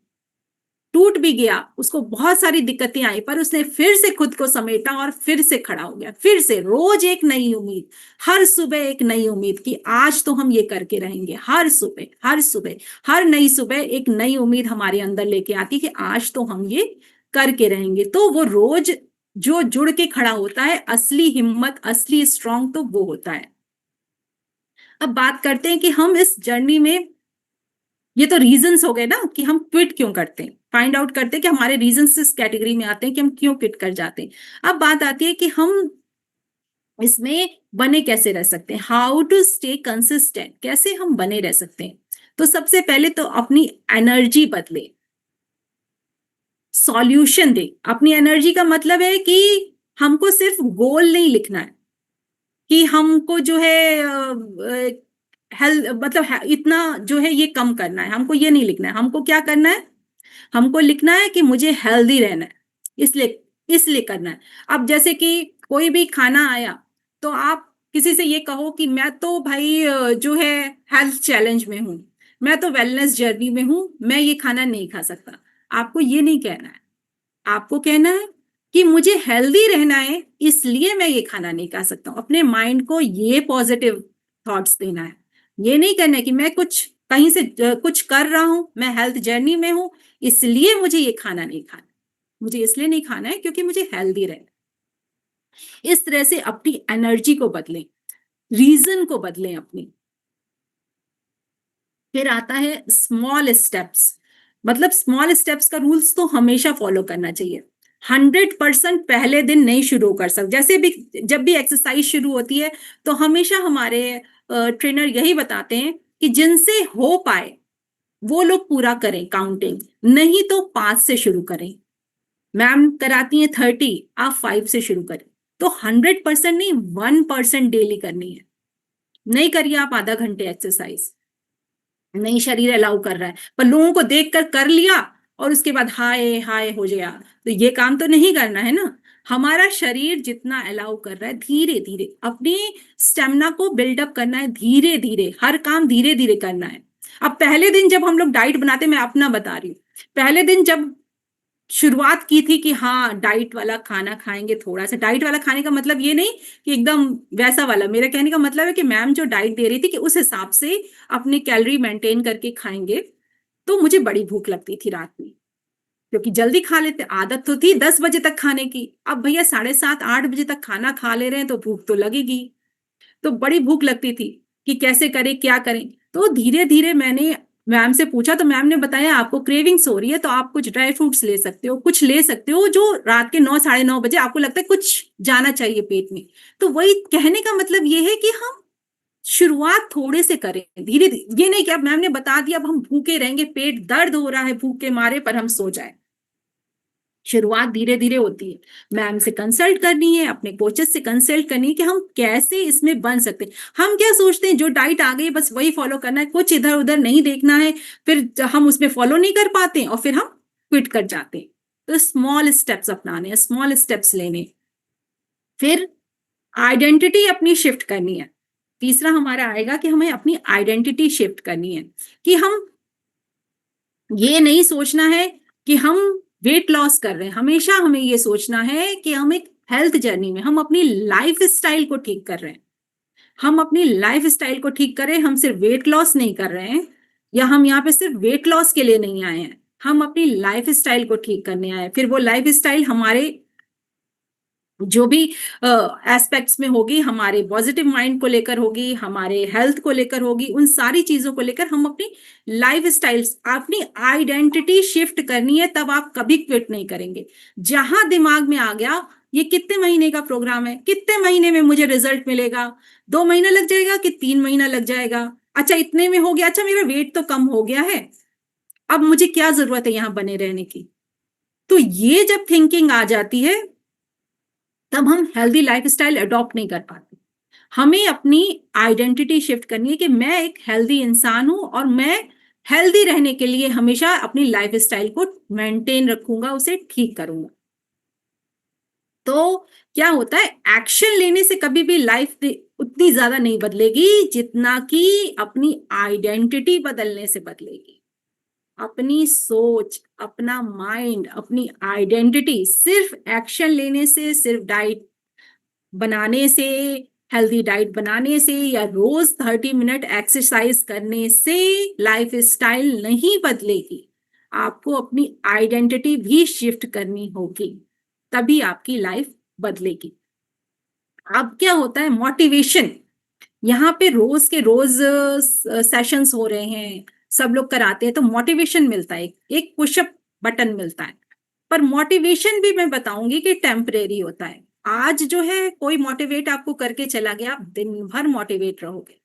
टूट भी गया, उसको बहुत सारी दिक्कतें आई, पर उसने फिर से खुद को समेटा और फिर से खड़ा हो गया, फिर से रोज एक नई उम्मीद, हर सुबह एक नई उम्मीद कि आज तो हम ये करके रहेंगे। हर सुबह, हर सुबह, हर नई सुबह एक नई उम्मीद हमारे अंदर लेके आती कि आज तो हम ये करके रहेंगे। तो वो रोज जो जुड़ के खड़ा होता है, असली हिम्मत, असली स्ट्रॉन्ग तो वो होता है। अब बात करते हैं कि हम इस जर्नी में, ये तो रीजंस हो गए ना कि हम क्विट क्यों करते हैं, फाइंड आउट करते हैं कि हमारे रीजंस इस कैटेगरी में आते हैं कि हम क्यों क्विट कर जाते हैं। अब बात आती है कि हम इसमें बने कैसे रह सकते हैं, हाउ टू स्टे कंसिस्टेंट, कैसे हम बने रह सकते हैं। तो सबसे पहले तो अपनी एनर्जी बदले, सॉल्यूशन दे। अपनी एनर्जी का मतलब है कि हमको सिर्फ गोल नहीं लिखना है कि हमको जो है हेल्थ मतलब इतना जो है ये कम करना है, हमको ये नहीं लिखना है। हमको क्या करना है, हमको लिखना है कि मुझे हेल्दी रहना है, इसलिए इसलिए करना है। अब जैसे कि कोई भी खाना आया तो आप किसी से ये कहो कि मैं तो भाई जो है हेल्थ चैलेंज में हूँ, मैं तो वेलनेस जर्नी में हूँ, मैं ये खाना नहीं खा सकता। आपको ये नहीं कहना है, आपको कहना है कि मुझे हेल्दी रहना है, इसलिए मैं ये खाना नहीं खा सकता हूँ। अपने माइंड को ये पॉजिटिव थॉट्स देना है। ये नहीं करना है कि मैं कुछ कहीं से कुछ कर रहा हूं, मैं हेल्थ जर्नी में हूं, इसलिए मुझे ये खाना नहीं खाना, मुझे इसलिए नहीं खाना है क्योंकि मुझे हेल्दी रहना है। इस तरह से अपनी एनर्जी को बदलें। रीजन को बदलें अपनी। फिर आता है स्मॉल स्टेप्स, मतलब स्मॉल स्टेप्स का रूल्स तो हमेशा फॉलो करना चाहिए। 100% पहले दिन नहीं शुरू कर सकते। जैसे भी जब भी एक्सरसाइज शुरू होती है तो हमेशा हमारे ट्रेनर यही बताते हैं कि जिनसे हो पाए वो लोग पूरा करें काउंटिंग, नहीं तो 5 से शुरू करें। मैम कराती हैं 30, आप 5 से शुरू करें। तो 100% नहीं, 1% डेली करनी है। नहीं करिए आप आधा घंटे एक्सरसाइज, नहीं शरीर अलाउ कर रहा है, पर लोगों को देखकर कर लिया और उसके बाद हाय हाय हो गया, तो ये काम तो नहीं करना है ना। हमारा शरीर जितना अलाउ कर रहा है, धीरे धीरे अपनी स्टेमिना को बिल्डअप करना है, धीरे धीरे हर काम धीरे धीरे करना है। अब पहले दिन जब हम लोग डाइट बनाते, मैं अपना बता रही हूँ, पहले दिन जब शुरुआत की थी कि हाँ डाइट वाला खाना खाएंगे, थोड़ा सा डाइट वाला खाने का मतलब ये नहीं कि एकदम वैसा वाला, मेरा कहने का मतलब है कि मैम जो डाइट दे रही थी कि उस हिसाब से अपनी कैलोरी मेंटेन करके खाएंगे। तो मुझे बड़ी भूख लगती थी रात में, क्योंकि जल्दी खा लेते, आदत तो थी 10 बजे तक खाने की। अब भैया 7:30 8 बजे तक खाना खा ले रहे हैं तो भूख तो लगेगी। तो बड़ी भूख लगती थी कि कैसे करें क्या करें। तो धीरे धीरे मैंने मैम से पूछा, तो मैम ने बताया आपको क्रेविंग्स हो रही है तो आप कुछ ड्राई फ्रूट्स ले सकते हो, कुछ ले सकते हो जो रात के 9 साढ़े 9 बजे आपको लगता है कुछ जाना चाहिए पेट में। तो वही कहने का मतलब ये है कि हम शुरुआत थोड़े से करें, धीरे धीरे। ये नहीं कि अब मैम ने बता दिया अब हम भूखे रहेंगे, पेट दर्द हो रहा है भूख के मारे पर हम सो जाए। शुरुआत धीरे धीरे होती है। मैम से कंसल्ट करनी है, अपने कोचेस से कंसल्ट करनी है कि हम कैसे इसमें बन सकते हैं। हम क्या सोचते हैं जो डाइट आ गई बस वही फॉलो करना है, कुछ इधर उधर नहीं देखना है, फिर हम उसमें फॉलो नहीं कर पाते हैं और फिर हम क्विट कर जाते हैं। तो स्मॉल स्टेप्स अपनाने हैं, स्मॉल स्टेप्स लेने। फिर आइडेंटिटी अपनी शिफ्ट करनी है। तीसरा हमारा आएगा कि हमें अपनी आइडेंटिटी शिफ्ट करनी है, कि हम ये नहीं सोचना है कि हम वेट लॉस कर रहे हैं। हमेशा हमें ये सोचना है कि हम एक हेल्थ जर्नी में, हम अपनी लाइफ स्टाइल को ठीक कर रहे हैं। हम अपनी लाइफ स्टाइल को ठीक करें, हम सिर्फ वेट लॉस नहीं कर रहे हैं, या हम यहाँ पे सिर्फ वेट लॉस के लिए नहीं आए हैं, हम अपनी लाइफ स्टाइल को ठीक करने आए हैं। फिर वो लाइफ स्टाइल हमारे जो भी एस्पेक्ट्स में होगी, हमारे पॉजिटिव माइंड को लेकर होगी, हमारे हेल्थ को लेकर होगी, उन सारी चीजों को लेकर हम अपनी लाइफ स्टाइल, अपनी आइडेंटिटी शिफ्ट करनी है। तब आप कभी क्विट नहीं करेंगे। जहां दिमाग में आ गया ये कितने महीने का प्रोग्राम है, कितने महीने में मुझे रिजल्ट मिलेगा, 2 महीना लग जाएगा कि 3 महीना लग जाएगा, अच्छा इतने में हो गया, अच्छा मेरा वेट तो कम हो गया है, अब मुझे क्या जरूरत है यहाँ बने रहने की। तो ये जब थिंकिंग आ जाती है तब हम हेल्दी लाइफस्टाइल अडॉप्ट नहीं कर पाते। हमें अपनी आइडेंटिटी शिफ्ट करनी है कि मैं एक हेल्दी इंसान हूं और मैं हेल्दी रहने के लिए हमेशा अपनी लाइफस्टाइल को मेंटेन रखूंगा, उसे ठीक करूंगा। तो क्या होता है, एक्शन लेने से कभी भी लाइफ उतनी ज्यादा नहीं बदलेगी जितना कि अपनी आइडेंटिटी बदलने से बदलेगी। अपनी सोच, अपना माइंड, अपनी आइडेंटिटी सिर्फ एक्शन लेने से, सिर्फ डाइट बनाने से, हेल्दी डाइट बनाने से या रोज 30 मिनट एक्सरसाइज करने से लाइफ स्टाइल नहीं बदलेगी। आपको अपनी आइडेंटिटी भी शिफ्ट करनी होगी, तभी आपकी लाइफ बदलेगी। अब क्या होता है, मोटिवेशन। यहाँ पे रोज के रोज सेशंस हो रहे हैं, सब लोग कराते हैं तो मोटिवेशन मिलता है, एक पुशअप बटन मिलता है। पर मोटिवेशन भी मैं बताऊंगी कि टेम्परेरी होता है। आज जो है कोई मोटिवेट आपको करके चला गया, आप दिन भर मोटिवेट रहोगे,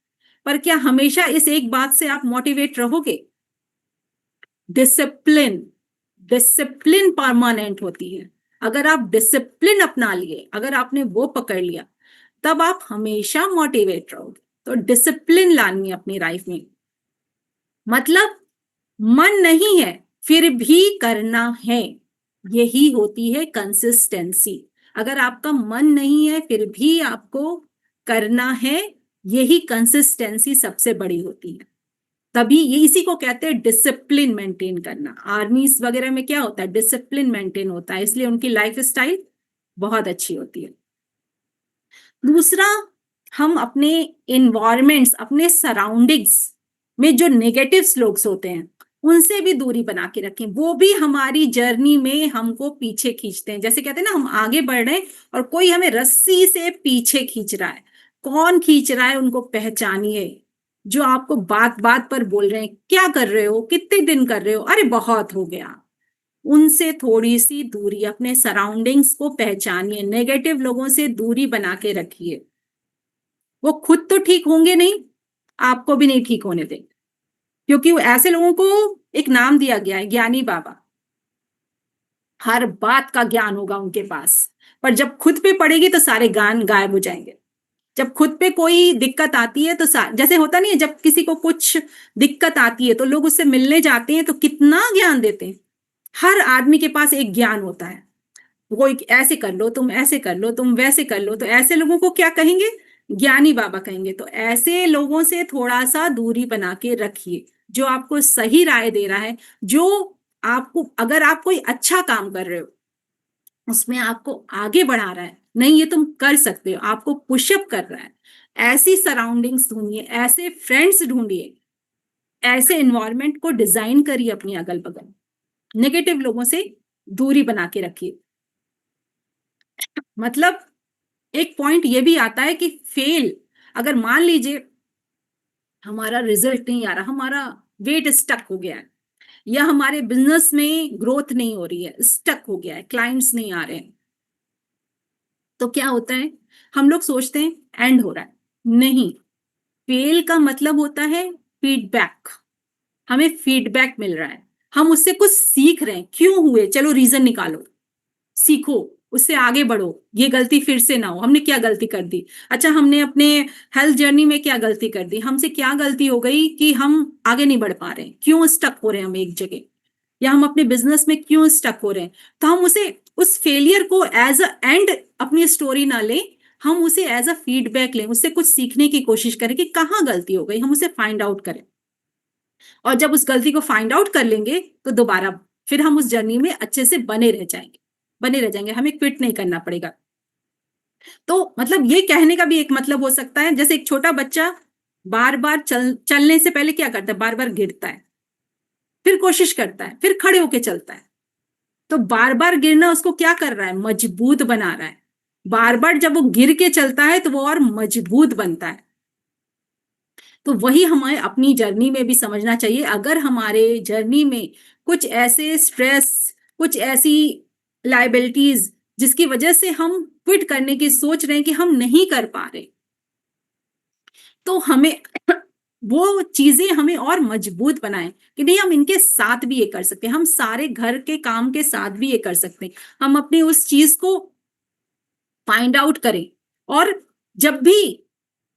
पर क्या हमेशा इस एक बात से आप मोटिवेट रहोगे? डिसिप्लिन, डिसिप्लिन परमानेंट होती है। अगर आप डिसिप्लिन अपना लिए, अगर आपने वो पकड़ लिया, तब आप हमेशा मोटिवेट रहोगे। तो डिसिप्लिन लानी है अपनी लाइफ में, मतलब मन नहीं है फिर भी करना है, यही होती है कंसिस्टेंसी। अगर आपका मन नहीं है फिर भी आपको करना है, यही कंसिस्टेंसी सबसे बड़ी होती है। तभी ये इसी को कहते हैं डिसिप्लिन मेंटेन करना। आर्मीज वगैरह में क्या होता है, डिसिप्लिन मेंटेन होता है, इसलिए उनकी लाइफ स्टाइल बहुत अच्छी होती है। दूसरा, हम अपने इन्वायरमेंट्स, अपने सराउंडिंग्स में जो नेगेटिव लोग होते हैं उनसे भी दूरी बना के रखें। वो भी हमारी जर्नी में हमको पीछे खींचते हैं। जैसे कहते हैं ना, हम आगे बढ़ रहे हैं और कोई हमें रस्सी से पीछे खींच रहा है, कौन खींच रहा है उनको पहचानिए, जो आपको बात बात पर बोल रहे हैं क्या कर रहे हो, कितने दिन कर रहे हो, अरे बहुत हो गया, उनसे थोड़ी सी दूरी, अपने सराउंडिंग्स को पहचानिए, नेगेटिव लोगों से दूरी बना के रखिए। वो खुद तो ठीक होंगे नहीं, आपको भी नहीं ठीक होने देंगे, क्योंकि वो ऐसे लोगों को एक नाम दिया गया है ज्ञानी बाबा। हर बात का ज्ञान होगा उनके पास, पर जब खुद पे पड़ेगी तो सारे ज्ञान गायब हो जाएंगे। जब खुद पे कोई दिक्कत आती है तो जैसे होता नहीं है, जब किसी को कुछ दिक्कत आती है तो लोग उससे मिलने जाते हैं तो कितना ज्ञान देते हैं। हर आदमी के पास एक ज्ञान होता है, वो एक ऐसे कर लो, तुम ऐसे कर लो, तुम वैसे कर लो, तो ऐसे लोगों को क्या कहेंगे, ज्ञानी बाबा कहेंगे। तो ऐसे लोगों से थोड़ा सा दूरी बना के रखिए, जो आपको सही राय दे रहा है, जो आपको, अगर आप कोई अच्छा काम कर रहे हो उसमें आपको आगे बढ़ा रहा है, नहीं ये तुम कर सकते हो, आपको पुशअप कर रहा है, ऐसी सराउंडिंग्स ढूंढिए, ऐसे फ्रेंड्स ढूंढिए, ऐसे एनवायरनमेंट को डिजाइन करिए अपनी अगल बगल, नेगेटिव लोगों से दूरी बना के रखिए। मतलब एक पॉइंट ये भी आता है कि फेल, अगर मान लीजिए हमारा रिजल्ट नहीं आ रहा, हमारा वेट स्टक हो गया है, या हमारे बिजनेस में ग्रोथ नहीं हो रही है, स्टक हो गया है, क्लाइंट्स नहीं आ रहे हैं, तो क्या होता है, हम लोग सोचते हैं एंड हो रहा है। नहीं, फेल का मतलब होता है फीडबैक, हमें फीडबैक मिल रहा है, हम उससे कुछ सीख रहे हैं, क्यों हुए, चलो रीजन निकालो, सीखो, उससे आगे बढ़ो, ये गलती फिर से ना हो, हमने क्या गलती कर दी, अच्छा हमने अपने हेल्थ जर्नी में क्या गलती कर दी, हमसे क्या गलती हो गई कि हम आगे नहीं बढ़ पा रहे हैं, क्यों स्टक हो रहे हैं हम एक जगह, या हम अपने बिजनेस में क्यों स्टक हो रहे हैं। तो हम उसे, उस फेलियर को एज अ एंड अपनी स्टोरी ना लें, हम उसे एज अ फीडबैक लें, उससे कुछ सीखने की कोशिश करें कि कहाँ गलती हो गई, हम उसे फाइंड आउट करें, और जब उस गलती को फाइंड आउट कर लेंगे तो दोबारा फिर हम उस जर्नी में अच्छे से बने रह जाएंगे, बने रह जाएंगे, हमें क्विट नहीं करना पड़ेगा। तो मतलब ये कहने का भी एक मतलब हो सकता है, जैसे एक छोटा बच्चा बार बार चलने से पहले क्या करता है, बार बार गिरता है, फिर कोशिश करता है, फिर खड़े होके चलता है। तो बार बार गिरना उसको क्या कर रहा है, मजबूत बना रहा है, बार बार जब वो गिर के चलता है तो वो और मजबूत बनता है। तो वही हमें अपनी जर्नी में भी समझना चाहिए, अगर हमारे जर्नी में कुछ ऐसे स्ट्रेस, कुछ ऐसी लाइबिलिटीज जिसकी वजह से हम क्विट करने की सोच रहे हैं कि हम नहीं कर पा रहे, तो हमें वो चीजें हमें और मजबूत बनाएं कि नहीं हम इनके साथ भी ये कर सकते हैं, हम सारे घर के काम के साथ भी ये कर सकते हैं, हम अपनी उस चीज को फाइंड आउट करें। और जब भी,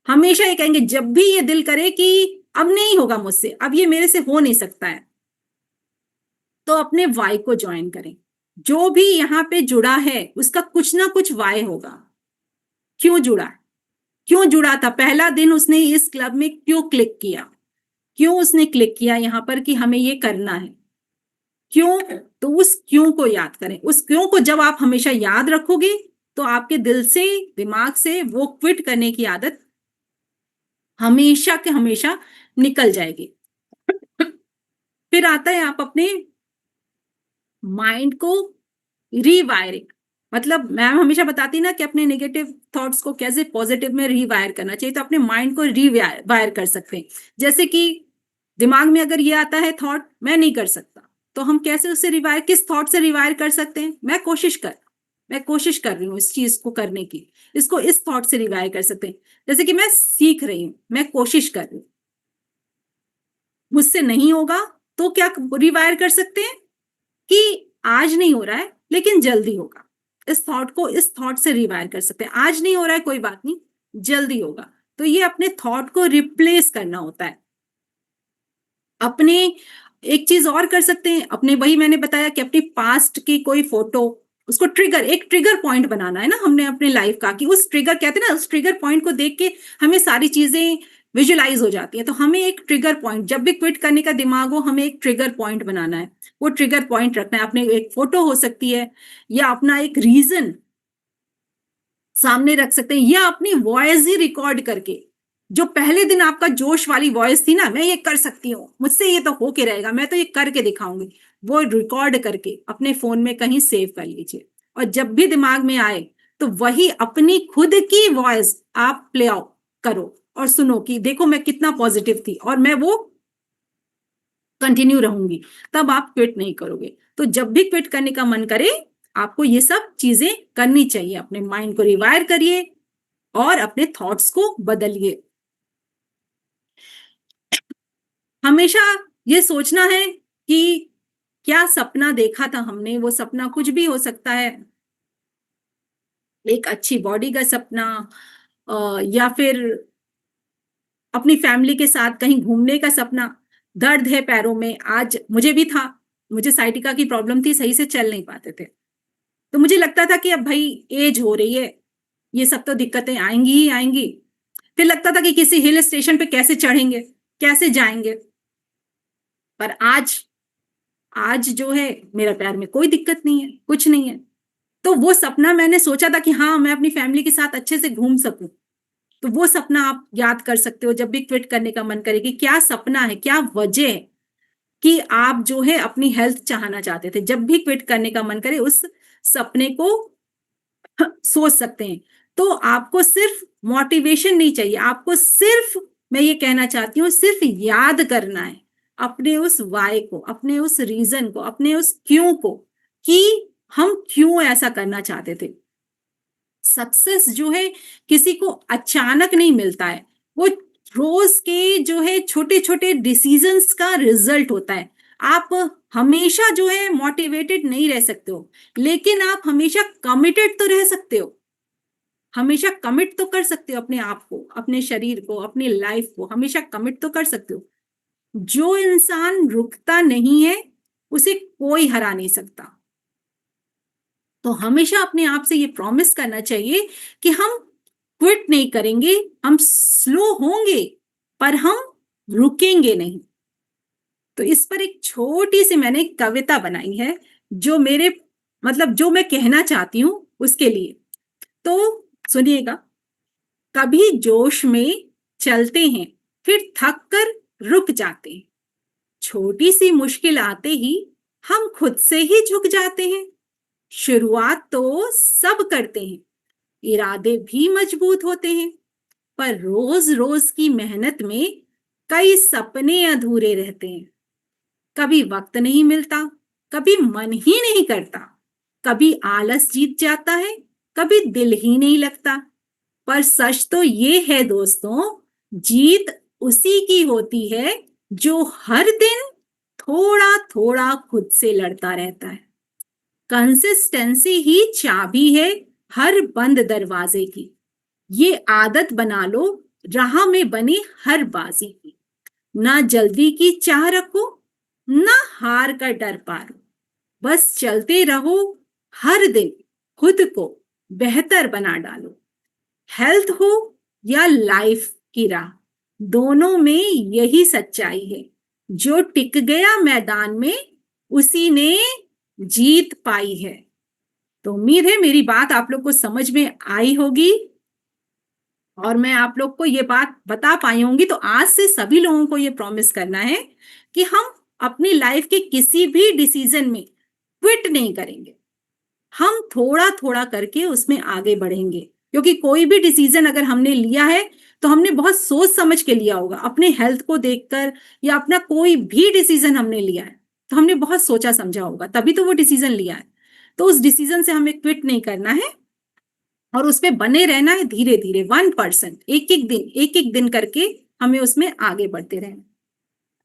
हमेशा ये कहेंगे, जब भी ये दिल करे कि अब नहीं होगा मुझसे, अब ये मेरे से हो नहीं सकता है, तो अपने वाई को ज्वाइन करें। जो भी यहाँ पे जुड़ा है उसका कुछ ना कुछ वाई होगा, क्यों जुड़ा, क्यों जुड़ा था, पहला दिन उसने इस क्लब में क्यों क्लिक किया, क्यों उसने क्लिक किया यहाँ पर कि हमें ये करना है, क्यों। तो उस क्यों को याद करें, उस क्यों को जब आप हमेशा याद रखोगे तो आपके दिल से, दिमाग से वो क्विट करने की आदत हमेशा के हमेशा निकल जाएगी। फिर आता है आप अपने माइंड को रीवायरिंग, मतलब मैम हमेशा बताती ना कि अपने नेगेटिव थॉट्स को कैसे पॉजिटिव में रीवायर करना चाहिए, तो अपने माइंड को रीवायर कर सकते हैं। जैसे कि दिमाग में अगर ये आता है थॉट मैं नहीं कर सकता, तो हम कैसे उससे रिवायर, किस थॉट से रिवायर कर सकते हैं, मैं कोशिश कर रही हूँ इस चीज को करने की, इसको इस थॉट से रिवायर कर सकते हैं। जैसे कि मैं सीख रही हूँ, मैं कोशिश कर रही हूँ, मुझसे नहीं होगा, तो क्या रिवायर कर सकते हैं कि आज नहीं हो रहा है लेकिन जल्दी होगा, इस थॉट को इस थॉट से रिवायर कर सकते हैं, आज नहीं हो रहा है कोई बात नहीं, जल्दी होगा। तो ये अपने थॉट को रिप्लेस करना होता है। अपने एक चीज और कर सकते हैं, अपने, वही मैंने बताया कि अपनी पास्ट की कोई फोटो, उसको ट्रिगर, एक ट्रिगर पॉइंट बनाना है ना हमने अपने लाइफ का, कि उस ट्रिगर, कहते हैं ना, उस ट्रिगर पॉइंट को देख के हमें सारी चीजें विजुलाइज हो जाती है। तो हमें एक ट्रिगर पॉइंट, जब भी क्विट करने का दिमाग हो, हमें एक ट्रिगर पॉइंट बनाना है, वो ट्रिगर पॉइंट रखना है, अपने एक फोटो हो सकती है, या अपना एक रीजन सामने रख सकते हैं, या अपनी वॉइस ही रिकॉर्ड करके, जो पहले दिन आपका जोश वाली वॉइस थी ना, मैं ये कर सकती हूँ, मुझसे ये तो होके रहेगा, मैं तो ये करके दिखाऊंगी, वो रिकॉर्ड करके अपने फोन में कहीं सेव कर लीजिए। और जब भी दिमाग में आए तो वही अपनी खुद की वॉइस आप प्ले करो और सुनो कि देखो मैं कितना पॉजिटिव थी और मैं वो कंटिन्यू रहूंगी, तब आप क्विट नहीं करोगे। तो जब भी क्विट करने का मन करे, आपको ये सब चीजें करनी चाहिए। अपने माइंड को रिवायर करिए और अपने थॉट्स को बदलिए। हमेशा ये सोचना है कि क्या सपना देखा था हमने, वो सपना कुछ भी हो सकता है। एक अच्छी बॉडी का सपना, या फिर अपनी फैमिली के साथ कहीं घूमने का सपना। दर्द है पैरों में, आज मुझे भी था, मुझे साइटिका की प्रॉब्लम थी, सही से चल नहीं पाते थे। तो मुझे लगता था कि अब भाई एज हो रही है, ये सब तो दिक्कतें आएंगी ही आएंगी। फिर लगता था कि किसी हिल स्टेशन पे कैसे चढ़ेंगे, कैसे जाएंगे। पर आज आज जो है मेरा पैर में कोई दिक्कत नहीं है, कुछ नहीं है। तो वो सपना मैंने सोचा था कि हाँ मैं अपनी फैमिली के साथ अच्छे से घूम सकूं। तो वो सपना आप याद कर सकते हो जब भी क्विट करने का मन करे कि क्या सपना है, क्या वजह है कि आप जो है अपनी हेल्थ चाहना चाहते थे। जब भी क्विट करने का मन करे उस सपने को सोच सकते हैं। तो आपको सिर्फ मोटिवेशन नहीं चाहिए, आपको सिर्फ, मैं ये कहना चाहती हूँ, सिर्फ याद करना है अपने उस वाई को, अपने उस रीजन को, अपने उस क्यों को, कि हम क्यों ऐसा करना चाहते थे। सक्सेस जो है किसी को अचानक नहीं मिलता है, वो रोज के जो है छोटे छोटे डिसीजंस का रिजल्ट होता है। आप हमेशा जो है मोटिवेटेड नहीं रह सकते हो, लेकिन आप हमेशा कमिटेड तो रह सकते हो। हमेशा कमिट तो कर सकते हो अपने आप को, अपने शरीर को, अपनी लाइफ को, हमेशा कमिट तो कर सकते हो। जो इंसान रुकता नहीं है उसे कोई हरा नहीं सकता। तो हमेशा अपने आप से ये प्रॉमिस करना चाहिए कि हम क्विट नहीं करेंगे, हम स्लो होंगे पर हम रुकेंगे नहीं। तो इस पर एक छोटी सी मैंने कविता बनाई है, जो मेरे मतलब जो मैं कहना चाहती हूं उसके लिए। तो सुनिएगा। कभी जोश में चलते हैं, फिर थक कर रुक जाते हैं। छोटी सी मुश्किल आते ही हम खुद से ही झुक जाते हैं। शुरुआत तो सब करते हैं, इरादे भी मजबूत होते हैं, पर रोज रोज की मेहनत में कई सपने अधूरे रहते हैं। कभी वक्त नहीं मिलता, कभी मन ही नहीं करता, कभी आलस जीत जाता है, कभी दिल ही नहीं लगता। पर सच तो ये है दोस्तों, जीत उसी की होती है जो हर दिन थोड़ा थोड़ा खुद से लड़ता रहता है। कंसिस्टेंसी ही चाबी है हर बंद दरवाजे की। ये आदत बना लो राह में बनी हर बाजी की। ना जल्दी की चाह रखो, ना हार का डर पारो, बस चलते रहो, हर दिन खुद को बेहतर बना डालो। हेल्थ हो या लाइफ की राह, दोनों में यही सच्चाई है। जो टिक गया मैदान में उसी ने जीत पाई है। तो उम्मीद है मेरी बात आप लोग को समझ में आई होगी और मैं आप लोग को ये बात बता पाई होंगी। तो आज से सभी लोगों को ये प्रॉमिस करना है कि हम अपनी लाइफ के किसी भी डिसीजन में क्विट नहीं करेंगे, हम थोड़ा थोड़ा करके उसमें आगे बढ़ेंगे। क्योंकि कोई भी डिसीजन अगर हमने लिया है तो हमने बहुत सोच समझ के लिया होगा, अपने हेल्थ को देखकर, या अपना कोई भी डिसीजन हमने लिया है तो हमने बहुत सोचा समझा होगा, तभी तो वो डिसीजन लिया है। तो उस डिसीजन से हमें क्विट नहीं करना है और उस पर बने रहना है, धीरे धीरे 1%, एक एक दिन करके हमें उसमें आगे बढ़ते रहना।